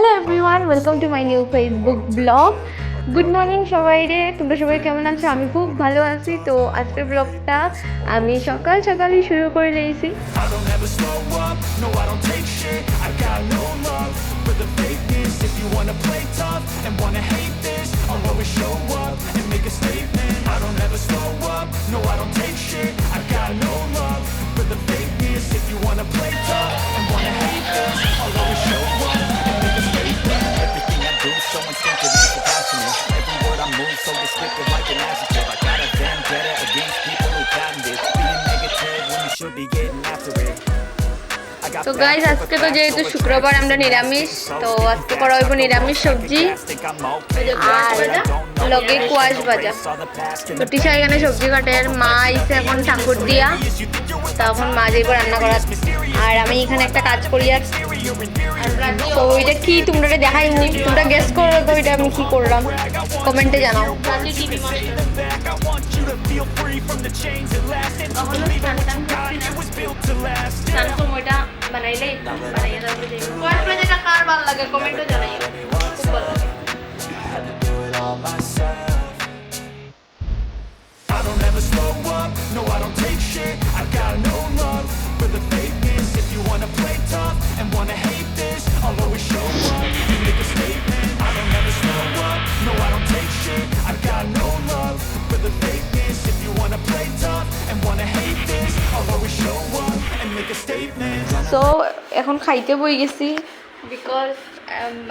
Hello everyone, welcome to my new Facebook blog. Good morning সবাইরে, তোমরা সবাই কেমন আছো? আমি খুব ভালো আছি। তো আজকের ব্লগটা আমি সকাল সকালই শুরু করে দিয়েছি। So instinctive and so passionate. Every word I move so descriptive like an adjective. I got a vendetta against people who patent it. Being negative when you should be getting after it. তো guys, আজকে তো যেহেতু শুক্রবার আমরা নিরামিষ, তো আজকে করা হইব নিরামিষ সবজি আর লগে কোয়াশ ভাজা। তো টিশা এখানে সবজি কাটে, মা আইসে এখন ঠাকুর দিয়া, তখন মা যাইব রান্না করার। আর আমি এখানে একটা কাজ করি। আর তো ওইটা কি তোমরা দেখাই, তোমরা গেস করো তো এটা আমি কি করলাম, কমেন্টে জানাও। সময়টা বানাইলে বানাইয়া যাবে, যেটা কার ভালো লাগে কমেন্টে জানাই, খুব ভালো লাগে। I don't ever slow up, no I don't take shit. I got no love for the fakeness. If you wanna play tough and wanna hate this, I'll always show up and make a statement. I don't ever slow up, no I don't take shit. I got no love for the fakeness. If you wanna play tough and wanna hate this, I'll always show up and make a statement. So এখন খাইতে বই গেছি, because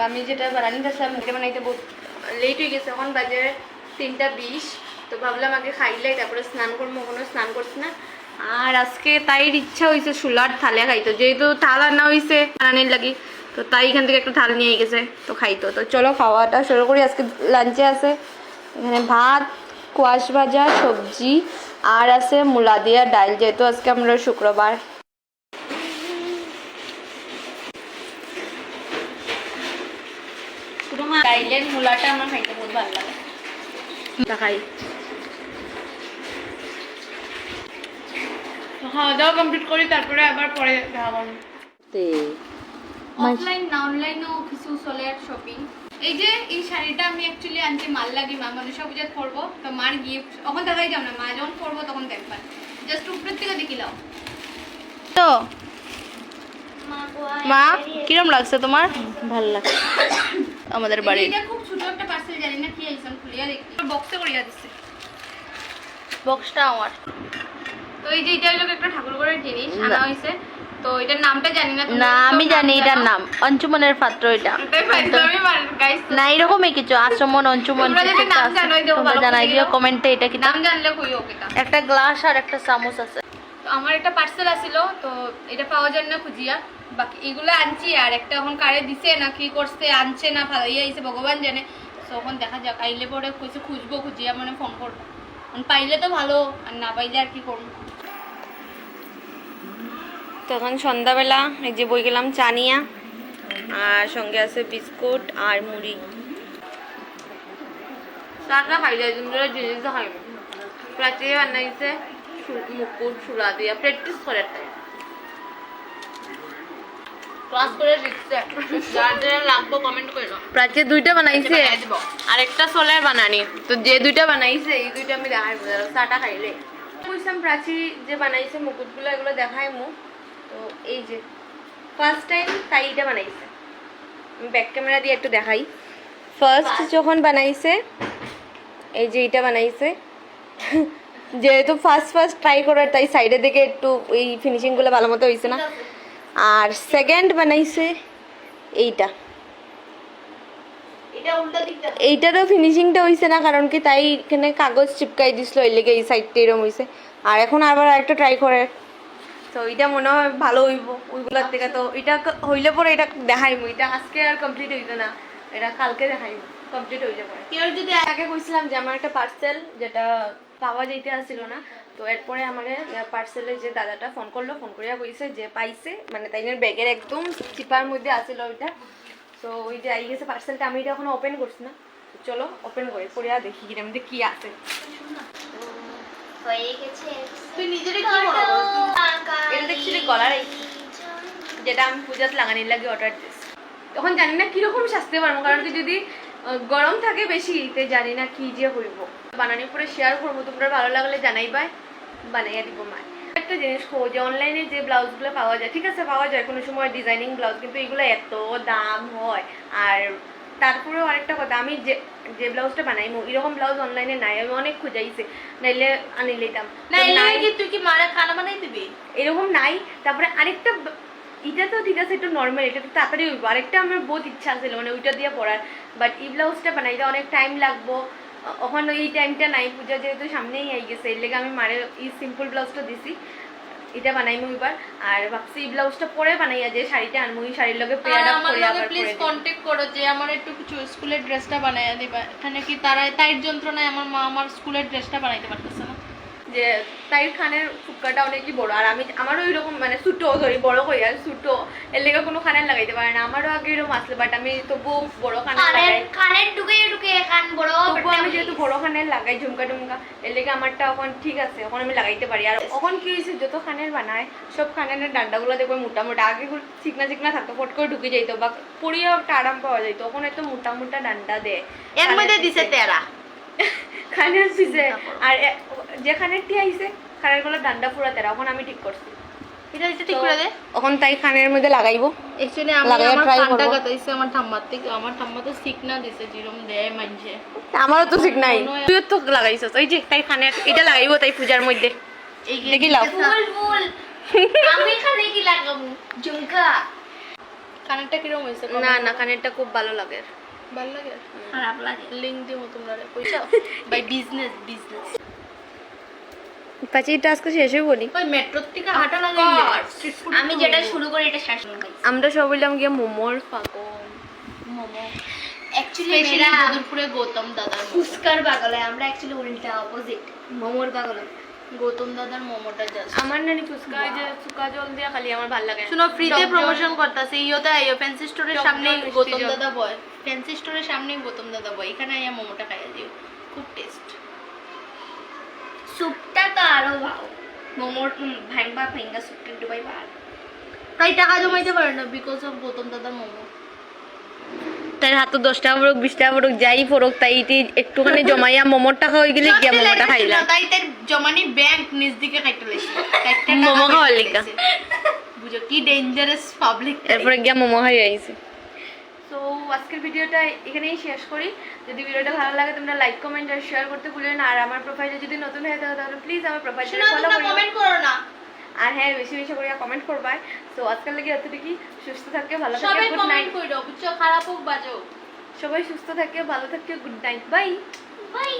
আমি যেটা বানানিতে আসলাম এটা বানাইতে বহুত late হয়ে গেছে। এখন বাজে 3:20। তো ভাবলাম আগে খাইলাই তারপরে স্নান করবো, কোনো স্নান করছি না। আর আজকে তাই ইচ্ছা হয়েছে সুলার থালে খাইতো, যেহেতু থাল আনা হয়েছে বানানির লাগি, তো তাই এখান থেকে একটা থাল নিয়ে গেছে, তো খাইতো। তো চলো খাওয়াটা শুরু করি। আজকে লাঞ্চে আছে এখানে ভাত, কোয়াশ ভাজা, সবজি আর আছে মূলা দিয়া ডাল, যেহেতু আজকে আমরা শুক্রবার। ডাইলের মূলাটা আমার খাইতে বহুত ভালো লাগে, খাই। খাওয়া দাওয়া কমপ্লিট করি, তারপরে আবার পরে দেখা করবো। অফলাইন না অনলাইনেও কিছু চলে শপিং। এই যে এই শাড়িটা আমি অ্যাকচুয়ালি আনছি মাল লাগি, মা মনসা পূজা করবো, তো মার গিফট। এখন দেখাই যাও না, মা যখন করবো তখন দেখবা, জাস্ট উপরের থেকে দেখিলাম। তো মা কিরম লাগছে তোমার? ভালো লাগছে। আমাদের বাড়ি এটা খুব ছোট একটা পার্সেল, জানি না কি আইসন, খুলিয়া দেখি, বক্সে করিয়া দিচ্ছে। বক্সটা আমার। তো এই যে এটা হলো একটা ঠাকুর ঘরের জিনিস আনা হইছে, তো এটার নামটা জানি না। না আমি জানি এটার নাম অঞ্চুমনের পাত্র। এটা না এরকমই কিছু আচমন অঞ্চুমন তোমরা জানাই দিও কমেন্টে। এটা কি নাম জানলে কইও। একটা গ্লাস আর একটা চামচ আছে। তো আমার একটা পার্সেল আসিল, তো এটা পাওয়া যায় না খুঁজিয়া, বাকি এগুলো আনছি। আর একটা এখন কারে দিছে না কি করছে, আনছে না ফালাইয়া আইছে ভগবান জানে। তখন দেখা যাক, আইলে পরে কইছে খুঁজবো, খুঁজিয়া মানে ফোন করবো। পাইলে তো ভালো, আর না পাইলে আর কি করবো। তখন সন্ধ্যাবেলা এই যে বই গেলাম চা নিয়া, আর সঙ্গে আছে বিস্কুট আর মুড়ি। চাটা খাই যায়, জিনিসটা খাই। প্রাচী বানাইছে মুকুট সুলা দিয়া, প্র্যাকটিস করে ক্লাস করে দিচ্ছে। যার যারা লাগবো কমেন্ট করো। প্রাচী দুইটা বানাইছে আর একটা সোলার বানানি, তো যে দুইটা বানাইছে এই দুইটা আমি দেখাই চাটা খাইলে। বুঝলাম প্রাচী যে বানাইছে মুকুটগুলো, এগুলো দেখাই মু। তো এই যে ফার্স্ট টাইম তাই এটা বানাইছে, আমি ব্যাক ক্যামেরা দিয়ে একটু দেখাই। ফার্স্ট যখন বানাইছে এই যে এটা বানাইছে, যেহেতু ফার্স্ট ট্রাই করার, তাই সাইডে থেকে একটু এই ফিনিশিংগুলো ভালো মতো হয়েছে না। আর সেকেন্ড বানাইছে এইটা, এইটারও ফিনিশিংটা হয়েছে না, কারণ কি তাই এখানে কাগজ চিপকাই দিছিল, এই লেগে এই সাইডটা এরকম হয়েছে। আর এখন আবার একটা ট্রাই করে, তো এটা মনে হয় ভালো হইব ওইগুলোর থেকে। তো এটা হইলে পরে এটা দেখাইব, এটা আজকে আর কমপ্লিট হইতো না, এটা কালকে দেখাইব, কমপ্লিট হয়ে যাবে। কেউ যদি আগে কইছিলাম যে আমার একটা পার্সেল যেটা পাওয়া যাইতে আসছিল না, তো এরপরে আমার পার্সেলের যে দাদাটা ফোন করলো, ফোন করিয়া কইছে যে পাইছে, মানে তাইনের ব্যাগের একদম চিপার মধ্যে আসছিল ওইটা। তো ওই যে আই গেছে পার্সেলটা, আমি এটা এখনো ওপেন করছি না। চলো ওপেন করে পড়িয়া দেখি এর মধ্যে কি আছে। হয়ে গেছে। তুই নিজেরে কি বলবো? এটা দেখছিলি গলার, যেটা আমি পূজাতে লাগানির লাগে অর্ডার দিয়েছি। তখন জানি না কিরকম সাজতে পারবো, কারণ কি যদি গরম থাকে বেশি তে জানি না কি যে হইব। বানানোর পরে শেয়ার করবো, তোমরা ভালো লাগলে জানাইবাই, বানাইয়া দিব মা। একটা জিনিস খোঁজ যে অনলাইনে যে ব্লাউজগুলো পাওয়া যায়, ঠিক আছে পাওয়া যায় কোনো সময় ডিজাইনিং ব্লাউজ, কিন্তু এগুলো এত দাম হয়। আর তারপরেও আরেকটা কথা, আমি যে যে ব্লাউজটা বানাইমো এরকম ব্লাউজ অনলাইনে নাই, আমি অনেক খুঁজাইছি, নাইলে আনি লইতাম। তুই কি মারা খানা বানাই দিবি? এরকম নাই। তারপরে আরেকটা, এটা তো ঠিক আছে একটু নর্মাল, এটা তো তাড়াতাড়ি হইব। আরেকটা আমার বহুত ইচ্ছা ছিল মানে ওইটা দিয়ে পরার, বাট এই ব্লাউজটা বানাইতে অনেক টাইম লাগবো। ওখানে এই টাইমটা নাই, পূজা যেহেতু সামনেই আই গেছে, এর লেগে আমি মারে এই সিম্পল ব্লাউজটা দিছি, এটা বানাইমু এবার। আর ভাবছি এই ব্লাউজটা পরে বানাইয়া যে শাড়িটা আনমু, এই শাড়ির লগে পেয়ার আপ করে আবার প্লিজ কন্টাক্ট করো যে আমার একটু কিছু স্কুলের ড্রেসটা বানাইয়া দিবা। এখানে কি তাইর যন্ত্রণায় আমার মা আমার স্কুলের ড্রেসটা বানাইতে পারতেছে না। যে তাইর খানের ফুটকাটা অনেকই বড়, আর আমি আমারও এরকম মানে ছোটো ধরি বড় কই আর ছোটো, এর লেগে কোনো খানের লাগাইতে পারে না। আমারও আগে এরকম আসলে, বাট আমি তবু বড় খানের ঢুকে কান বড়, তবু আমি যেহেতু বড় খানের লাগাই ঝুমকা টুমকা, এর লেগে আমারটা এখন ঠিক আছে, এখন আমি লাগাইতে পারি। আর এখন কি হয়েছে, যত খানের বানায় সব খানের ডান্ডাগুলো দেখবো মোটা মোটা, আগে চিকনা চিকনা থাকতো, ফট করে ঢুকে যাইতো বা পরিও একটা আরাম পাওয়া যাইতো, এখন এত মোটা মোটা ডান্ডা দেয় এর মধ্যে দিছে তেরা খানের পিছে। আর যে খানের টি আইছে খানের গুলো ডান্ডা পুরা তেরা, এখন আমি ঠিক করছি, এটা ঠিক করে দে। এখন তাই খানের মধ্যে লাগাইবো। অ্যাকচুয়ালি আমি আমার কানটা কাটাইছে আমার ঠাম্মার থেকে, আমার ঠাম্মা তো সিকনা দিছে যেরকম দেয় মানছে, আমারও তো ঠিক নাই, তুইও তো লাগাইছস। ওই যে তাই খানের এটা লাগাইবো তাই পূজার মধ্যে, এই দেখি লাও ফুল ফুল আমি খানে কি লাগাবো ঝুমকা। কানেরটা কিরকম হইছে? না না খানেরটা খুব ভালো লাগে, ভালো লাগে, খারাপ লাগে। লিংক দিও তোমরা পয়সা বাই বিজনেস পাঁচিটা আজকে শেষ হইব নি। ওই মেট্রোর থেকে হাঁটা লাগে, আমি যেটা শুরু করি এটা শেষ হই। আমরা সব বললাম গিয়ে মোমোর পাগল, মোমো অ্যাকচুয়ালি মেরা দুপুরে গৌতম দাদার ফুচকার পাগলে, আমরা অ্যাকচুয়ালি উল্টা অপোজিট, মোমোর পাগলে। গৌতম দাদার মোমোটা জাস্ট আমার নানি ফুচকা যে সুকা জল দিয়া খালি আমার ভালো লাগে। শুনো ফ্রিতে প্রমোশন করতেছে ইয়োতে আইও, ফ্যান্সি স্টোরের সামনেই গৌতম দাদা বয়, ফ্যান্সি স্টোরের সামনেই গৌতম দাদা বয়, এখানে আইয়া মোমোটা খাইয়া দিও, খুব টেস্ট। স্যুপটা তো আরো ভালো, মোমোর ভাঙ্গা স্যুপটা ডুবাই ভালো। তাই টাকা জমাইতে পারে না বিকজ অফ গৌতম দাদার মোমো। তাই হাতে 10 টাকা পড়ুক 20 টাকা পড়ুক যাই পড়ুক, তাই একটুখানি জমাইয়া মোমোর টাকা হয়ে গেলে গিয়া মোমোটা খাইলাম। তাই তার জমানি ব্যাংক নিজ দিকে কাটতে লাইছে, মোমো খাওয়ার লিগা। বুঝো কি ডেঞ্জারাস পাবলিক। এরপরে গিয়া মোমো খাই আইছে। সো আজকের ভিডিওটা এখানেই শেষ করি। যদি ভিডিওটা ভালো লাগে তোমরা লাইক কমেন্ট আর শেয়ার করতে ভুলো না। আর আমার প্রোফাইলে যদি নতুন হয়ে থাকো তাহলে প্লিজ আমার প্রোফাইলটা ফলো করো, কমেন্ট করো না। আর হ্যাঁ বেশি বেশি করে কমেন্ট করবা। সো আজকের লাগি এতটুকুই, সুস্থ থাকবে ভালো থাকবে, সবাই গুড নাইট। কমেন্ট কইরো বুঝছো, খারাপ হোক বাজো, সবাই সুস্থ থাকে ভালো থাকে, গুড নাইট, বাই বাই।